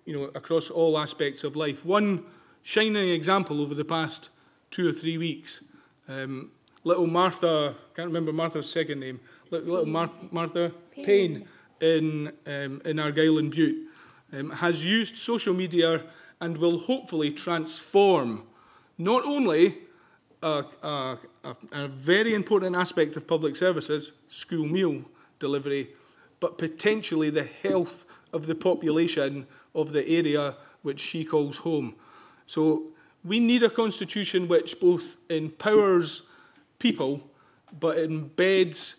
across all aspects of life. One shining example over the past 2 or 3 weeks, little Martha, can't remember Martha's second name, little Martha Payne in Argyll and Bute, has used social media and will hopefully transform not only a very important aspect of public services, school meal delivery, but potentially the health of the population of the area which she calls home. So we need a constitution which both empowers people but embeds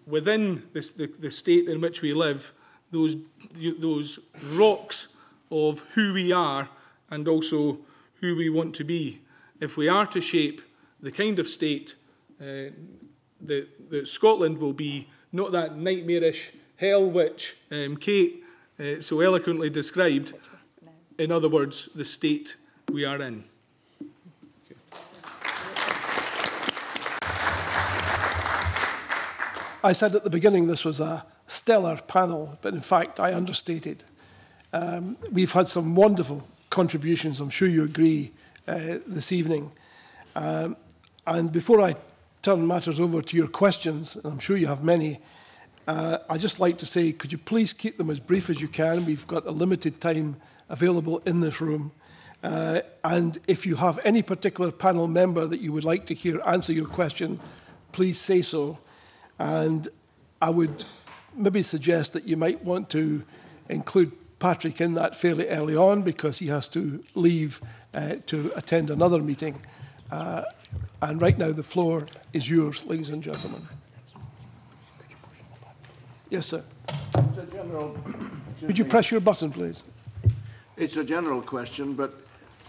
within the state in which we live those rocks of who we are and also who we want to be. If we are to shape the kind of state that Scotland will be, not that nightmarish hell which Kate so eloquently described, in other words, the state we are in. I said at the beginning this was a stellar panel, but in fact I understated. We've had some wonderful contributions, I'm sure you agree, this evening. And before I turn matters over to your questions, and I'm sure you have many, I'd just like to say, could you please keep them as brief as you can? We've got a limited time available in this room. And if you have any particular panel member that you would like to hear answer your question, please say so. And I would maybe suggest that you might want to include Patrick in that fairly early on because he has to leave to attend another meeting. And right now the floor is yours, ladies and gentlemen. Yes, sir. Could you press your button, please? It's a general question, but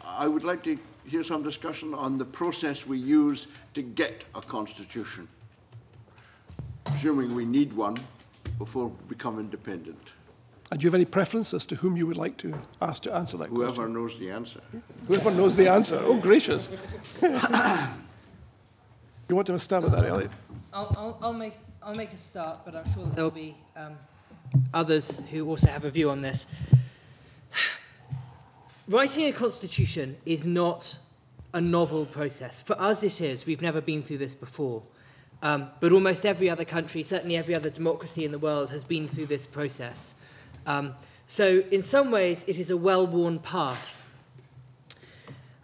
I would like to hear some discussion on the process we use to get a constitution, assuming we need one before we become independent. And do you have any preference as to whom you would like to ask to answer that question? Whoever knows the answer. Whoever knows the answer. Oh, gracious. You want to have a stab at that, Elliot? I'll make a start, but I'm sure there'll be others who also have a view on this. Writing a constitution is not a novel process. For us it is. We've never been through this before. But almost every other country, certainly every other democracy in the world, has been through this process. So in some ways it is a well-worn path.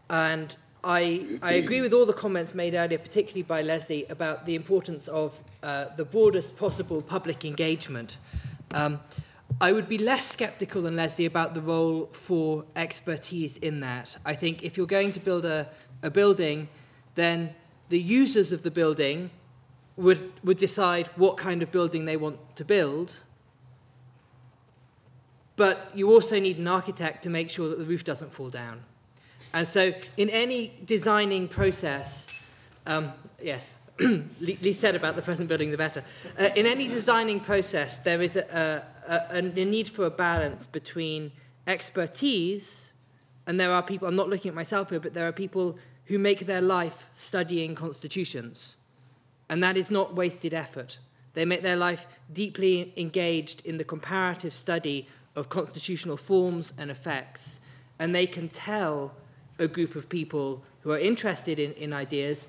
And I agree with all the comments made earlier, particularly by Leslie, about the importance of the broadest possible public engagement. I would be less sceptical than Leslie about the role for expertise in that. I think if you're going to build a building, then the users of the building would decide what kind of building they want to build. But you also need an architect to make sure that the roof doesn't fall down. And so in any designing process, yes, least said about the present building, the better. In any designing process, there is a need for a balance between expertise, and there are people, I'm not looking at myself here, but there are people who make their life studying constitutions. And that is not wasted effort. They make their life deeply engaged in the comparative study of constitutional forms and effects. And they can tell a group of people who are interested in ideas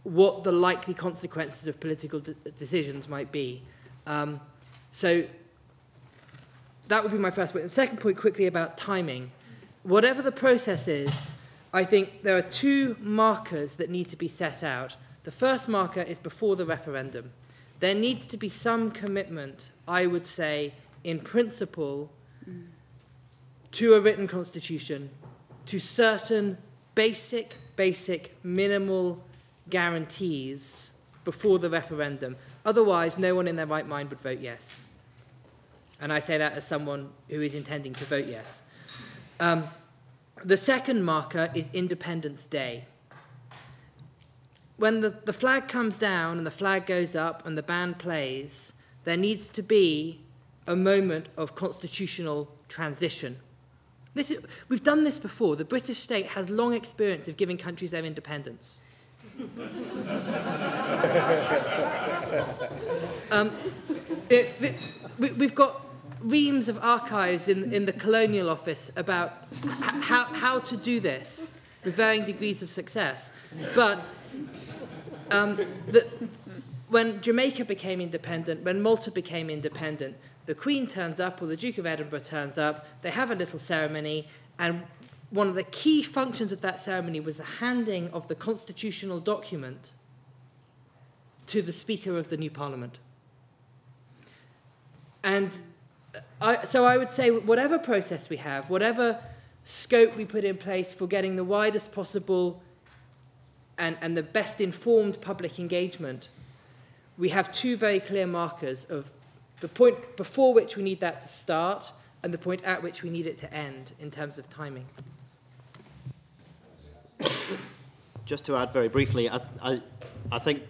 what the likely consequences of political decisions might be. So that would be my first point. The second point, quickly, about timing. Whatever the process is, I think there are two markers that need to be set out. The first marker is before the referendum. There needs to be some commitment, I would say, in principle, to a written constitution, to certain basic, minimal guarantees before the referendum. Otherwise, no one in their right mind would vote yes. And I say that as someone who is intending to vote yes. The second marker is Independence Day. When the flag comes down and the flag goes up and the band plays, there needs to be a moment of constitutional transition. We've done this before. The British state has long experience of giving countries their independence. reams of archives in the Colonial Office about how to do this with varying degrees of success. But when Jamaica became independent, when Malta became independent, the Queen turns up, or the Duke of Edinburgh turns up, they have a little ceremony, and one of the key functions of that ceremony was the handing of the constitutional document to the Speaker of the new Parliament. And so I would say whatever process we have, whatever scope we put in place for getting the widest possible and the best informed public engagement, we have two very clear markers of the point before which we need that to start and the point at which we need it to end in terms of timing. Just to add very briefly, I think,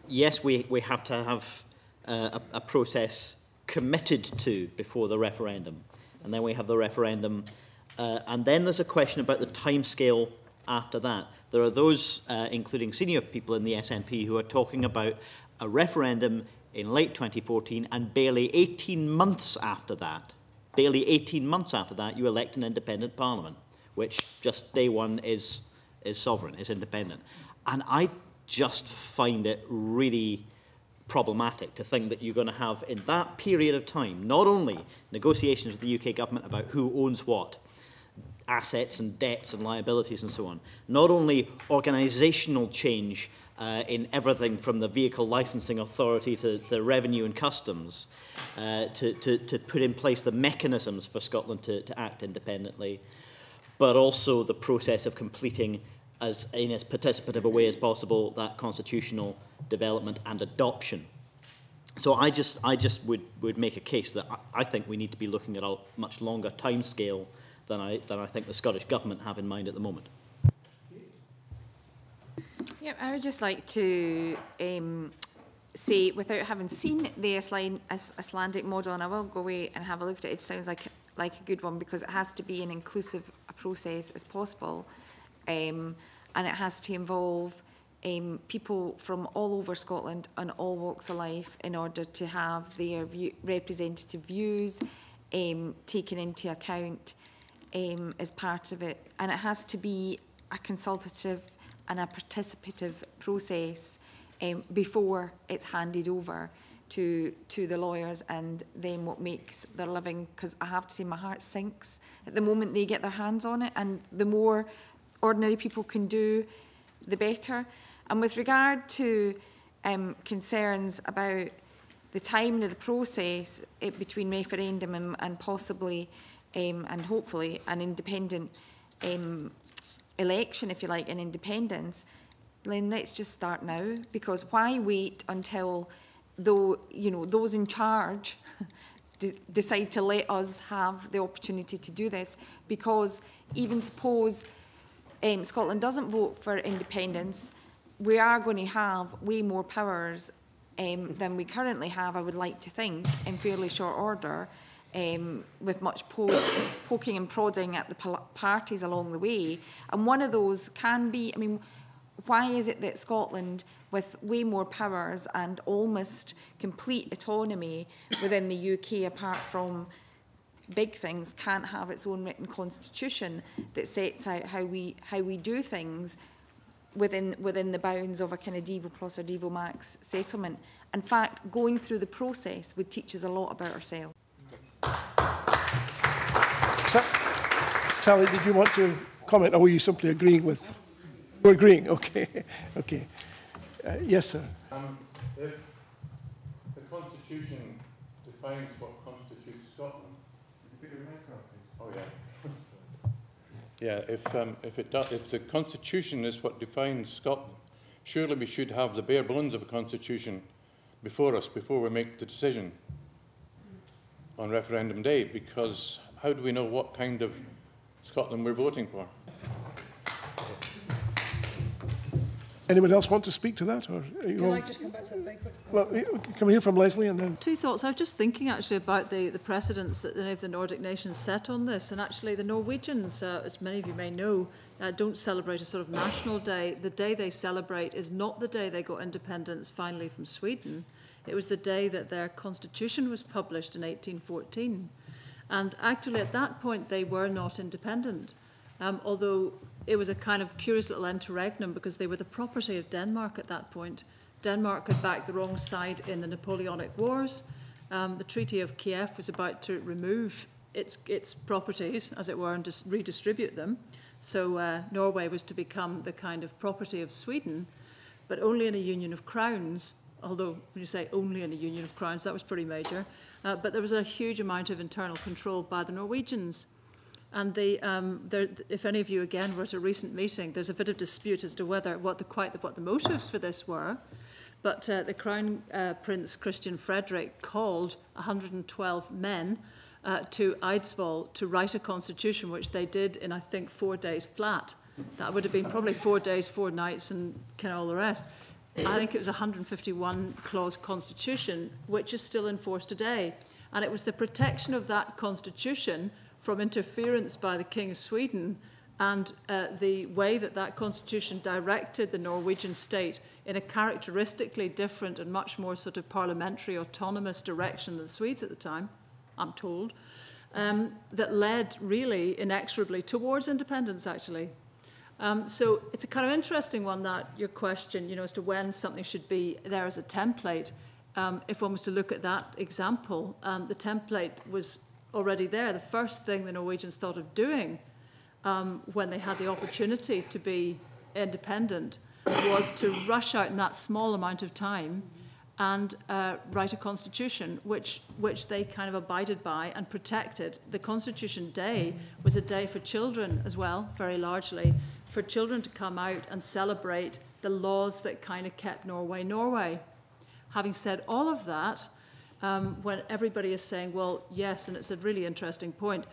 yes, we have to have a process committed to before the referendum. And then we have the referendum. And then there's a question about the timescale after that. There are those, including senior people in the SNP, who are talking about a referendum in late 2014 and barely 18 months after that, you elect an independent parliament, which just day one is sovereign, is independent. And I just find it really problematic to think that you're going to have, in that period of time, not only negotiations with the UK government about who owns what, assets and debts and liabilities and so on, not only organisational change in everything from the vehicle licensing authority to the revenue and customs, to put in place the mechanisms for Scotland to act independently, but also the process of completing in as participative a way as possible that constitutional development and adoption. So I just would make a case that I think we need to be looking at a much longer timescale than I think the Scottish Government have in mind at the moment. Yeah, I would just like to say, without having seen the Icelandic model, and I will go away and have a look at it, it sounds like a good one, because it has to be an inclusive process as possible, and it has to involve people from all over Scotland and all walks of life in order to have their representative views taken into account as part of it. And it has to be a consultative and a participative process before it's handed over to the lawyers and then what makes their living, because I have to say my heart sinks at the moment they get their hands on it, and the more ordinary people can do, the better. And with regard to concerns about the timing of the process between referendum and possibly and hopefully an independent election, if you like, in independence, then let's just start now, because why wait until those in charge decide to let us have the opportunity to do this? Because even suppose Scotland doesn't vote for independence, we are going to have way more powers than we currently have, I would like to think, in fairly short order, with much poking and prodding at the parties along the way. And one of those can be, I mean, why is it that Scotland, with way more powers and almost complete autonomy within the UK, apart from big things, can't have its own written constitution that sets out how we do things within the bounds of a kind of Devo Plus or Devo Max settlement? In fact, going through the process would teach us a lot about ourselves. Sally, did you want to comment, or were you simply agreeing with? You're agreeing, okay. Okay. Yes, sir. If the Constitution defines what constitutes Scotland, oh yeah, if the Constitution is what defines Scotland, surely we should have the bare bones of a Constitution before us before we make the decision on referendum day, because how do we know what kind of Scotland we're voting for? Anyone else want to speak to that? Or Can I just come back to that very quickly? Well, can we hear from Leslie and then? Two thoughts. I was just thinking actually about the precedents that the Nordic nations set on this, and actually the Norwegians, as many of you may know, don't celebrate a sort of national day. The day they celebrate is not the day they got independence finally from Sweden. It was the day that their constitution was published in 1814. And actually, at that point, they were not independent, although it was a kind of curious little interregnum because they were the property of Denmark at that point. Denmark had backed the wrong side in the Napoleonic Wars. The Treaty of Kiev was about to remove its properties, as it were, and just redistribute them. So Norway was to become the kind of property of Sweden, but only in a union of crowns, although when you say only in a union of crowns, that was pretty major. But there was a huge amount of internal control by the Norwegians. And if any of you, again, were at a recent meeting, there's a bit of dispute as to what the motives for this were. But the Crown Prince Christian Frederick called 112 men to Eidsvoll to write a constitution, which they did in, I think, 4 days flat. That would have been probably 4 days, 4 nights, and kind of all the rest. I think it was a 151-clause constitution, which is still in force today. And it was the protection of that constitution from interference by the King of Sweden and the way that that constitution directed the Norwegian state in a characteristically different and much more sort of parliamentary autonomous direction than the Swedes at the time, I'm told, that led really inexorably towards independence, actually. So it's a kind of interesting one, that your question, you know, as to when something should be there as a template. If one was to look at that example, the template was already there. The first thing the Norwegians thought of doing when they had the opportunity to be independent was to rush out in that small amount of time and write a constitution, which they kind of abided by and protected. The Constitution Day was a day for children as well, very largely, for children to come out and celebrate the laws that kind of kept Norway, Norway. Having said all of that, when everybody is saying, well, yes, and it's a really interesting point,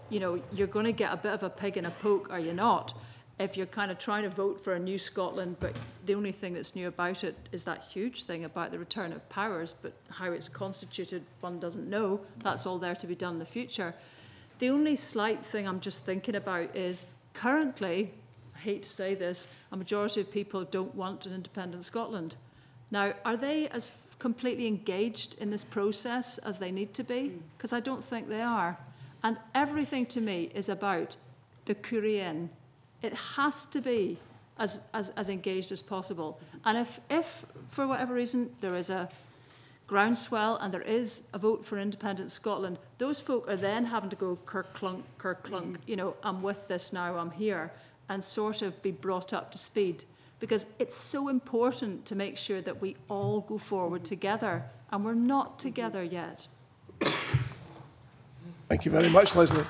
you know, you're going to get a bit of a pig in a poke, are you not? If you're kind of trying to vote for a new Scotland, but the only thing that's new about it is that huge thing about the return of powers, but how it's constituted, one doesn't know. That's all there to be done in the future. The only slight thing I'm just thinking about is currently, I hate to say this, a majority of people don't want an independent Scotland. Now, are they as completely engaged in this process as they need to be? Because I don't think they are. And everything to me is about the Curien. It has to be as engaged as possible. And if, for whatever reason, there is a groundswell and there is a vote for independent Scotland, those folk are then having to go kerk-clunk, kerk-clunk, you know, I'm with this now, I'm here, and sort of be brought up to speed. Because it's so important to make sure that we all go forward together, and we're not together yet. Thank you very much, Leslie.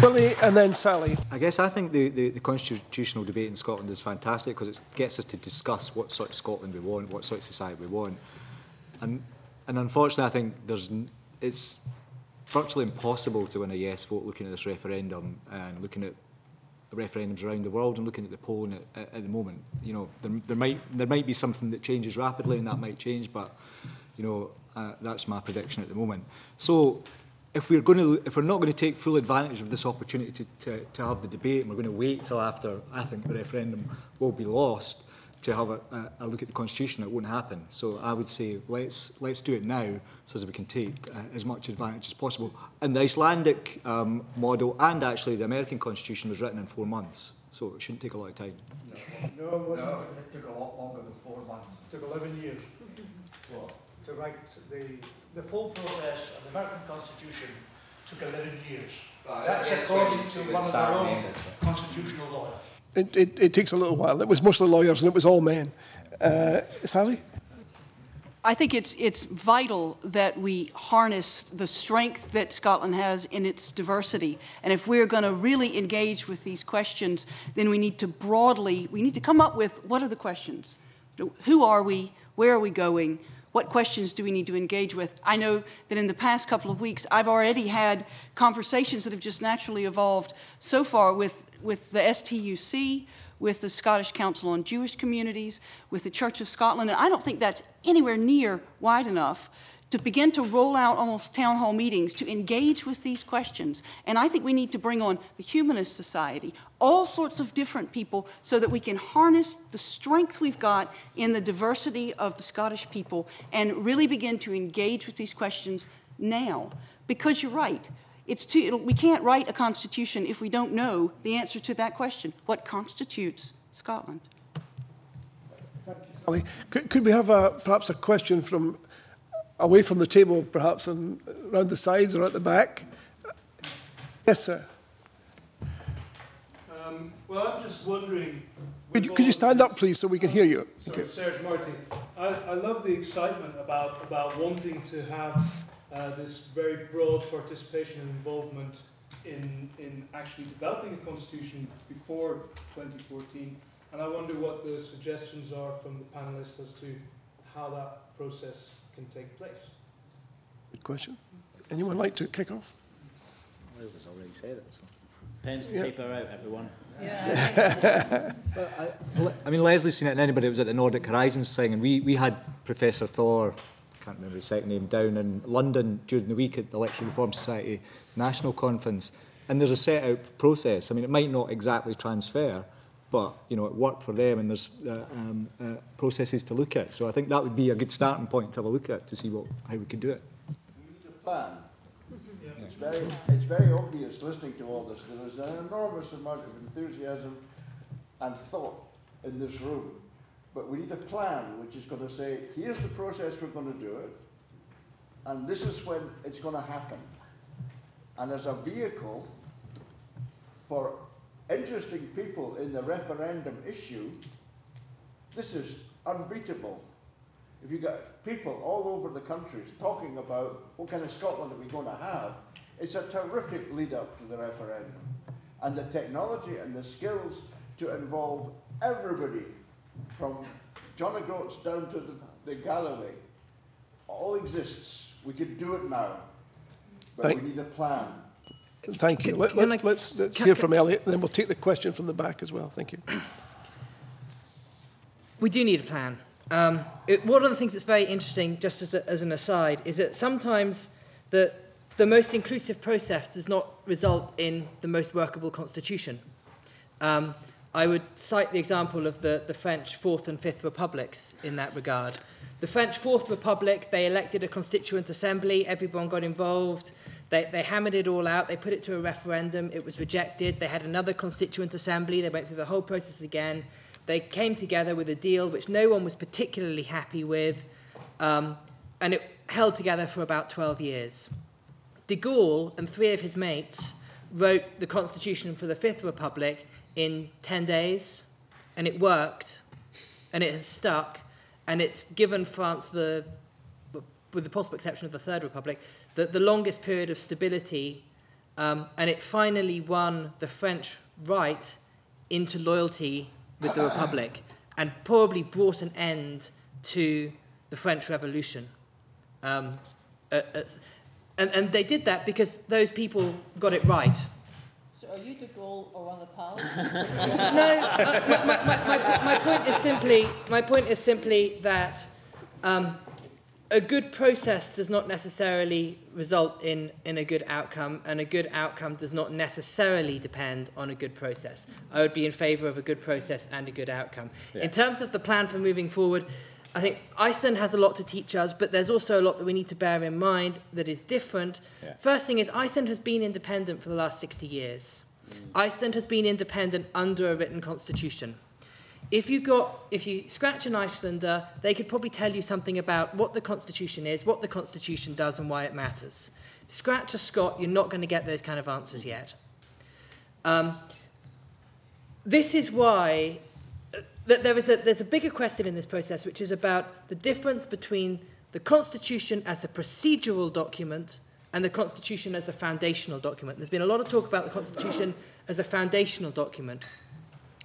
Willie and then Sally. I guess I think the constitutional debate in Scotland is fantastic because it gets us to discuss what sort of Scotland we want, what sort of society we want. And unfortunately, I think it's virtually impossible to win a yes vote looking at this referendum and looking at referendums around the world and looking at the polling at the moment. You know, there might be something that changes rapidly and that might change, but you know, that's my prediction at the moment. So if we're not going to take full advantage of this opportunity to have the debate, and we're going to wait till after I think the referendum will be lost to have a look at the Constitution, it won't happen. So I would say let's do it now so that we can take as much advantage as possible. And the Icelandic model and actually the American Constitution was written in 4 months, so it shouldn't take a lot of time. No, it wasn't. It took a lot longer than 4 months. It took 11 years to write the full process of the American Constitution. Took 11 years. That's according to one of our own constitutional lawyers. It takes a little while. It was mostly lawyers and it was all men. Sally? I think it's vital that we harness the strength that Scotland has in its diversity. And if we're going to really engage with these questions, then we need to come up with what are the questions? Who are we? Where are we going? What questions do we need to engage with? I know that in the past couple of weeks, I've already had conversations that have just naturally evolved so far with the STUC, with the Scottish Council on Jewish Communities, with the Church of Scotland, and I don't think that's anywhere near wide enough to begin to roll out almost town hall meetings to engage with these questions. And I think we need to bring on the Humanist Society, all sorts of different people, so that we can harness the strength we've got in the diversity of the Scottish people and really begin to engage with these questions now. Because you're right, We can't write a constitution if we don't know the answer to that question. What constitutes Scotland? Ali, could we have perhaps a question from away from the table, perhaps, and around the sides or at the back? Yes, sir. Well, I'm just wondering... Could you stand up, please, so we can hear you? Sorry, Serge Martin. I love the excitement about wanting to have this very broad participation and involvement in actually developing a constitution before 2014. And I wonder what the suggestions are from the panelists as to how that process can take place. Good question. Anyone like to kick off? Leslie's already said it. So. Pens and paper out, everyone. Well, I mean, Leslie's seen it, and anybody who was at the Nordic Horizons thing, and we had Professor Thor, I can't remember his second name, down in London during the week at the Election Reform Society National Conference, and there's a set out process. I mean, it might not exactly transfer, but you know, it worked for them, and there's processes to look at. So I think that would be a good starting point to have a look at to see how we could do it. We need a plan. It's very obvious listening to all this. There's an enormous amount of enthusiasm and thought in this room, but we need a plan which is going to say, here's the process we're going to do it, and this is when it's going to happen. And as a vehicle for interesting people in the referendum issue, this is unbeatable. If you got people all over the countries talking about what kind of Scotland are we going to have, it's a terrific lead up to the referendum. And the technology and the skills to involve everybody from John O'Groats down to the Galloway all exists. We can do it now, but we need a plan. Thank you. Let's hear from Elliot, and then we'll take the question from the back as well. Thank you. We do need a plan. One of the things that's very interesting, just as an aside, is that sometimes the most inclusive process does not result in the most workable constitution. I would cite the example of the French Fourth and Fifth Republics in that regard. The French Fourth Republic, they elected a constituent assembly, everyone got involved, they hammered it all out, they put it to a referendum, it was rejected, they had another constituent assembly, they went through the whole process again, they came together with a deal which no one was particularly happy with, and it held together for about 12 years. De Gaulle and 3 of his mates wrote the constitution for the Fifth Republic in 10 days, and it worked, and it has stuck, and it's given France, with the possible exception of the Third Republic, the longest period of stability, and it finally won the French right into loyalty with the Republic, and probably brought an end to the French Revolution. And they did that because those people got it right. So are you de Gaulle or one of the pals? No, my point is simply that a good process does not necessarily result in a good outcome, and a good outcome does not necessarily depend on a good process. I would be in favour of a good process and a good outcome. Yeah. In terms of the plan for moving forward, I think Iceland has a lot to teach us, but there's also a lot that we need to bear in mind that is different. Yeah. First thing is, Iceland has been independent for the last 60 years. Iceland has been independent under a written constitution. If you scratch an Icelander, they could probably tell you something about what the constitution is, what the constitution does, and why it matters. Scratch a Scot, you're not going to get those kind of answers yet. This is why there's a bigger question in this process, which is about the difference between the Constitution as a procedural document and the Constitution as a foundational document. There's been a lot of talk about the Constitution as a foundational document,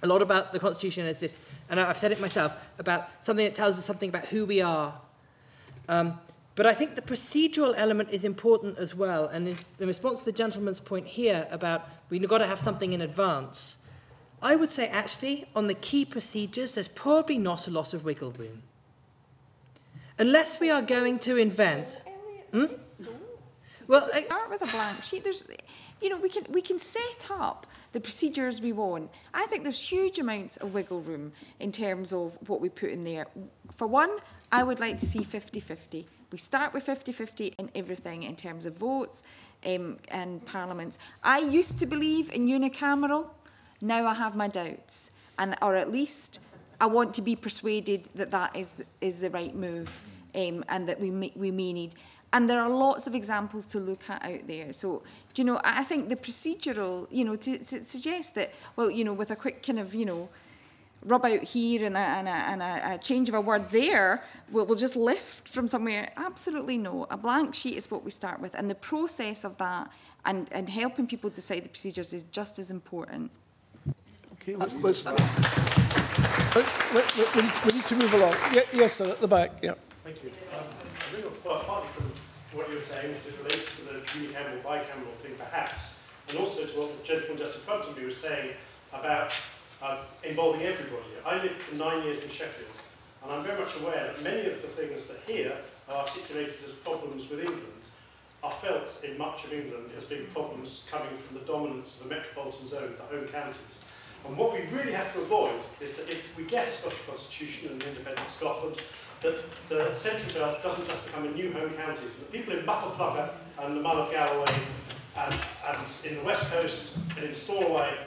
a lot about the Constitution as this, and I've said it myself, about something that tells us something about who we are. But I think the procedural element is important as well, and in response to the gentleman's point here about we've got to have something in advance, I would say, actually, on the key procedures, there's probably not a lot of wiggle room. Unless we are going to invent... Well, start with a blank sheet. We can set up the procedures we want. I think there's huge amounts of wiggle room in terms of what we put in there. For one, I would like to see 50-50. We start with 50-50 in everything in terms of votes, and parliaments. I used to believe in unicameral. Now I have my doubts, or at least I want to be persuaded that that is the right move, and that we may need. And there are lots of examples to look at out there. So, you know, I think the procedural, you know, to suggest that, well, you know, with a quick kind of, you know, rub out here and a change of a word there, we'll just lift from somewhere. Absolutely no. A blank sheet is what we start with. And the process of that and helping people decide the procedures is just as important. Okay, we need to move along. Yes, sir, at the back. Yeah. Thank you. I think partly from what you were saying, as it relates to the unicameral, bicameral thing perhaps, and also to what the gentleman just in front of me was saying about involving everybody. I lived for 9 years in Sheffield, and I'm very much aware that many of the things that here are articulated as problems with England are felt in much of England as being problems coming from the dominance of the metropolitan zone, the home counties. And what we really have to avoid is that if we get a Scottish constitution and an independent Scotland, that the central belt doesn't just become a new home counties. The people in Bucklefucker and the Mull of Galloway and in the West Coast and in Stornoway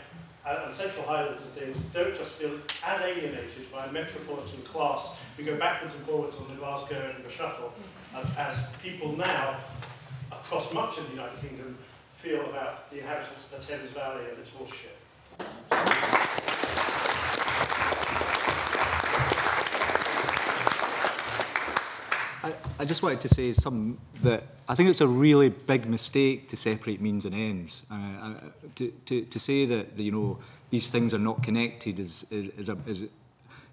and Central Highlands and things don't just feel as alienated by a metropolitan class who go backwards and forwards on the Glasgow and Edinburgh shuttle as people now across much of the United Kingdom feel about the inhabitants of the Thames Valley and its watershed. I just wanted to say something that I think it's a really big mistake to separate means and ends. To say that you know these things are not connected is you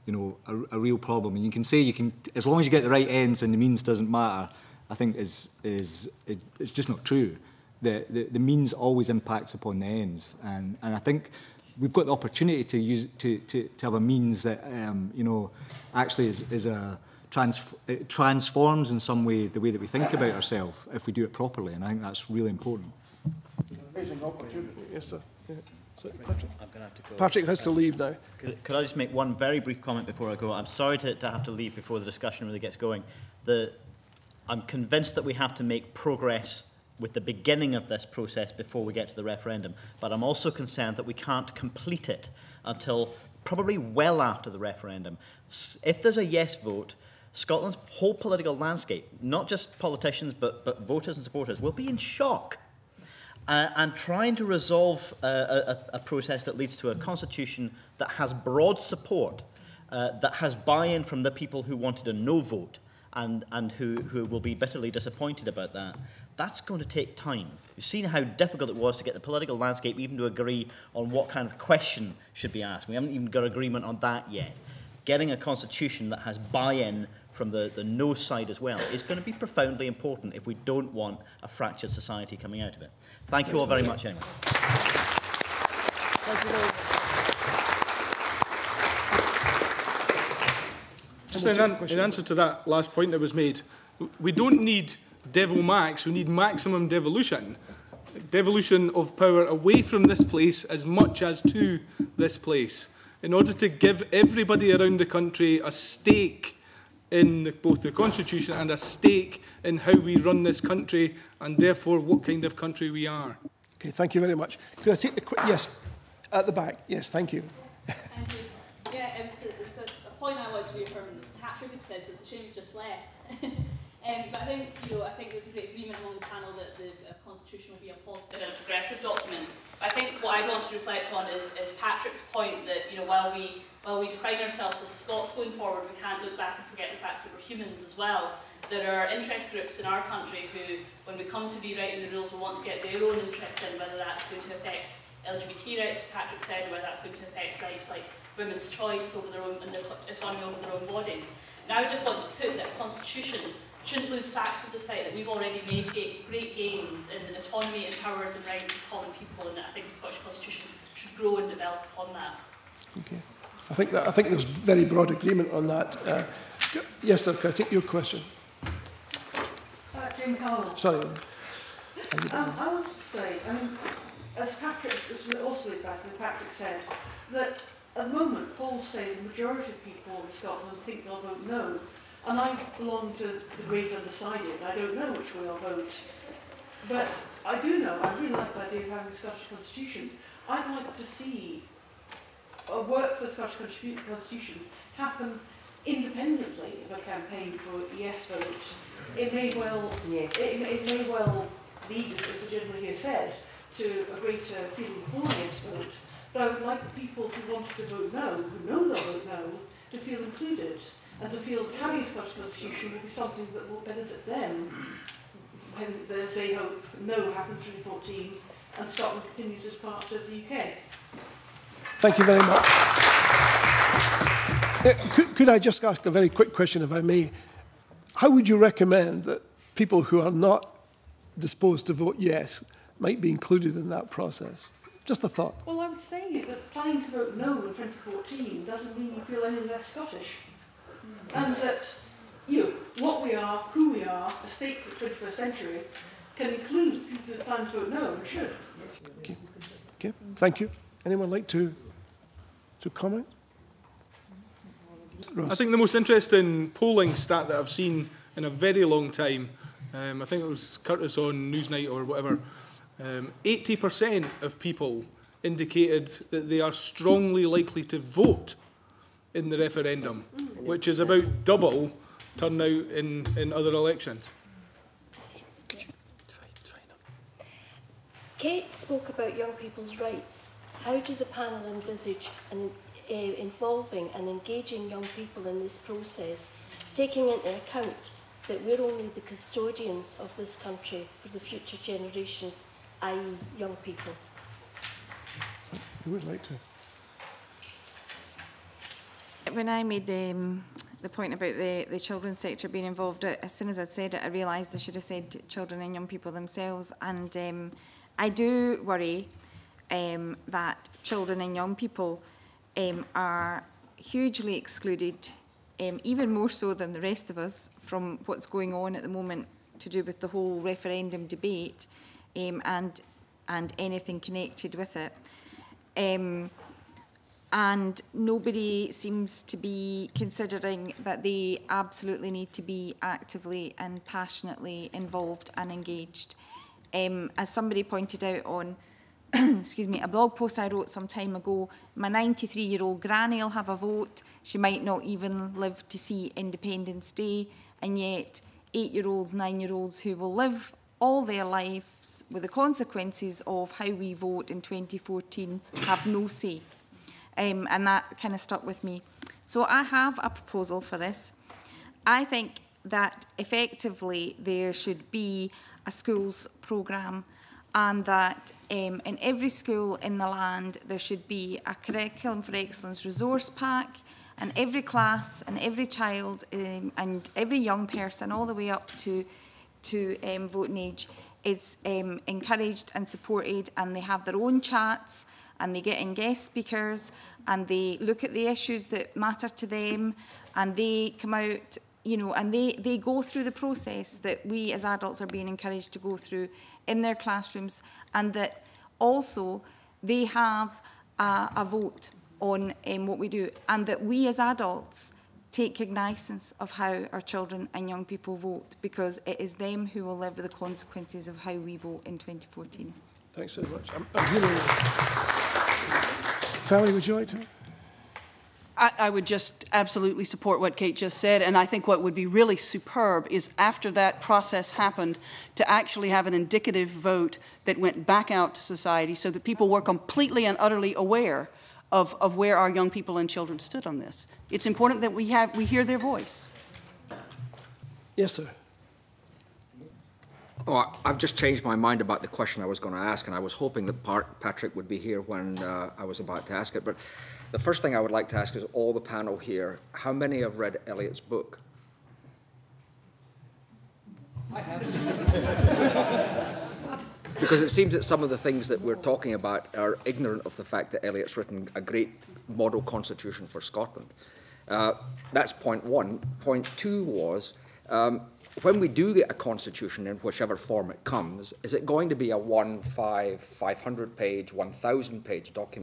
know a real problem. And you can say as long as you get the right ends and the means doesn't matter. I think it's just not true. The means always impacts upon the ends, and I think we've got the opportunity to use to have a means that you know actually is a it transforms in some way the way that we think about ourselves if we do it properly, and I think that's really important. Amazing opportunity. Yes, sir. Yeah. So, Patrick. I'm going to have to go. Patrick has to leave now. Could I just make one very brief comment before I go? I'm sorry to have to leave before the discussion really gets going. I'm convinced that we have to make progress with the beginning of this process before we get to the referendum, but I'm also concerned that we can't complete it until probably well after the referendum. If there's a yes vote, Scotland's whole political landscape, not just politicians but voters and supporters, will be in shock. And trying to resolve a process that leads to a constitution that has broad support, that has buy-in from the people who wanted a no vote and who will be bitterly disappointed about that, that's going to take time. You've seen how difficult it was to get the political landscape even to agree on what kind of question should be asked. We haven't even got agreement on that yet. Getting a constitution that has buy-in from the no side as well is going to be profoundly important if we don't want a fractured society coming out of it. Thank you all very much anyway. Thank you very much. Just in answer to that last point that was made, we don't need devil max, we need maximum devolution. Devolution of power away from this place as much as to this place, in order to give everybody around the country a stake in both the Constitution and a stake in how we run this country and therefore what kind of country we are. Okay, thank you very much. Could I take the yes, at the back? Yes, thank you. Thank you. Yeah, it's a point I want to reaffirm that Patrick had said, so it's a shame he's just left. But I think, I think there's a great agreement among the panel that the constitution will be a positive and a progressive document. I think what I want to reflect on is Patrick's point that, while we define ourselves as Scots going forward, we can't look back and forget the fact that we're humans as well. There are interest groups in our country who, when we come to be writing the rules, will want to get their own interests in, whether that's going to affect LGBT rights, as Patrick said, or whether that's going to affect rights like women's choice over their own and their autonomy over their own bodies. Now, I just want to put that a constitution shouldn't lose facts of the sight that we've already made great gains in autonomy and powers and rights of common people, and I think the Scottish Constitution should grow and develop upon that. Okay. I think there's very broad agreement on that. Yes, sir, can I take your question? Jim Callum. Sorry. I wanted to say, as Patrick said, that at the moment polls say the majority of people in Scotland think they'll vote no. And I belong to the great undecided. I don't know which way I'll vote. But I do know, I really like the idea of having a Scottish constitution. I'd like to see a work for the Scottish constitution happen independently of a campaign for yes votes. It may well, it may well lead, as the gentleman here said, to a greater feeling for yes vote. But I would like the people who wanted to vote no, who know they'll vote no, to feel included, and to feel that having a Scottish constitution will be something that will benefit them when, as they hope, no happens in 2014 and Scotland continues as part of the UK. Thank you very much. Could I just ask a very quick question, if I may? How would you recommend that people who are not disposed to vote yes might be included in that process? Just a thought. Well, I would say that planning to vote no in 2014 doesn't mean you feel any less Scottish. And that what we are, who we are, a state for the 21st century, can include people who plan to vote no and should. Okay. Okay. Thank you. Anyone like to comment? Ross. I think the most interesting polling stat that I've seen in a very long time, I think it was Curtis on Newsnight or whatever, 80% of people indicated that they are strongly likely to vote in the referendum, which is about double turnout in other elections. Kate spoke about young people's rights. How do the panel envisage involving and engaging young people in this process, taking into account that we're only the custodians of this country for the future generations, i.e. young people? Who would like to? When I made the point about the children's sector being involved, as soon as I'd said it, I realised I should have said children and young people themselves. And I do worry that children and young people are hugely excluded, even more so than the rest of us, from what's going on at the moment to do with the whole referendum debate and anything connected with it. And nobody seems to be considering that they absolutely need to be actively and passionately involved and engaged. As somebody pointed out on excuse me, a blog post I wrote some time ago, my 93-year-old granny will have a vote. She might not even live to see Independence Day, and yet 8-year-olds, 9-year-olds who will live all their lives with the consequences of how we vote in 2014 have no say. And that kind of stuck with me. So I have a proposal for this. I think that effectively there should be a schools programme, and that in every school in the land there should be a Curriculum for Excellence resource pack, and every class and every child and every young person all the way up to voting age is encouraged and supported, and they have their own chats, and they get in guest speakers, and they look at the issues that matter to them, and they come out, you know, and they go through the process that we as adults are being encouraged to go through in their classrooms, and that also they have a vote on what we do, and that we as adults take cognizance of how our children and young people vote, because it is them who will live with the consequences of how we vote in 2014. Thanks very much. I'm hearing... Sally, would you like to? I would just absolutely support what Kate just said, and I think what would be really superb is after that process happened to actually have an indicative vote that went back out to society so that people were completely and utterly aware of where our young people and children stood on this. It's important that we hear their voice. Yes, sir. Oh, I've just changed my mind about the question I was going to ask, and I was hoping that Patrick would be here when I was about to ask it. But the first thing I would like to ask is all the panel here, how many have read Eliot's book? I haven't. Because it seems that some of the things that we're talking about are ignorant of the fact that Eliot's written a great model constitution for Scotland. That's point one. Point two was, when we do get a constitution in whichever form it comes, is it going to be a 500-page, 1,000-page document?